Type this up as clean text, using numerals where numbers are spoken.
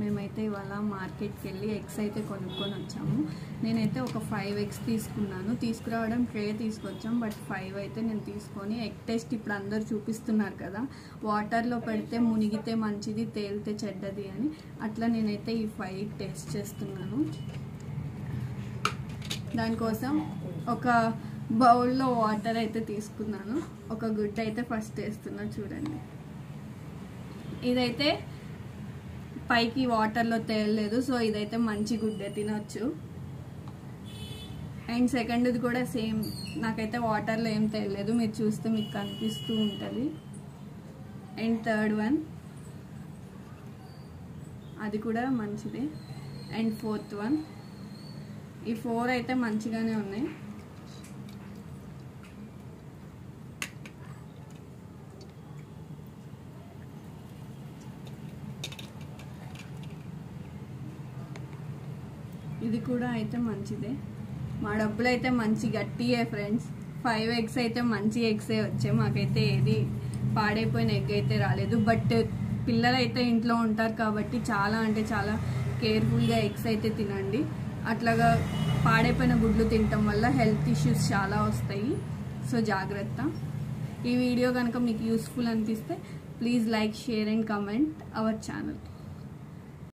మేమైతే ఇవాళ మార్కెట్కి వెళ్ళి ఎగ్స్ అయితే కొనుక్కొని వచ్చాము. నేనైతే ఒక 5 ఎగ్స్ తీసుకున్నాను. తీసుకురావడం ట్రే తీసుకొచ్చాం, బట్ 5 అయితే నేను తీసుకొని ఎగ్ టెస్ట్ ఇప్పుడు అందరు చూపిస్తున్నారు కదా, వాటర్లో పెడితే మునిగితే మంచిది, తేలితే చెడ్డది అని. అట్లా నేనైతే ఈ 5 టెస్ట్ చేస్తున్నాను. దానికోసం ఒక బౌల్లో వాటర్ అయితే తీసుకున్నాను. ఒక గుడ్డ అయితే ఫస్ట్ వేస్తున్నా, చూడండి. ఇదైతే పైకి వాటర్లో తేలలేదు, సో ఇదైతే మంచి గుడ్డే, తినొచ్చు. అండ్ సెకండ్ది కూడా సేమ్, నాకైతే వాటర్లో ఏం తేలలేదు, మీరు చూస్తే మీకు కనిపిస్తూ ఉంటుంది. అండ్ థర్డ్ వన్, అది కూడా మంచిదే. అండ్ ఫోర్త్ వన్, ఈ 4 అయితే మంచిగానే ఉన్నాయి. ఇది కూడా అయితే మంచిదే. మా డబ్బులు అయితే మంచి గట్టియే ఫ్రెండ్స్. 5 ఎగ్స్ అయితే మంచి ఎగ్సే వచ్చాయి, మాకైతే ఏది పాడైపోయిన ఎగ్ అయితే రాలేదు. బట్ పిల్లలు అయితే ఇంట్లో ఉంటారు కాబట్టి చాలా అంటే చాలా కేర్ఫుల్గా ఎగ్స్ అయితే తినండి. అట్లాగా పాడైపోయిన గుడ్లు తినటం వల్ల హెల్త్ ఇష్యూస్ చాలా వస్తాయి, సో జాగ్రత్త. ఈ వీడియో కనుక మీకు యూస్ఫుల్ అనిపిస్తే please like, share and comment our channel.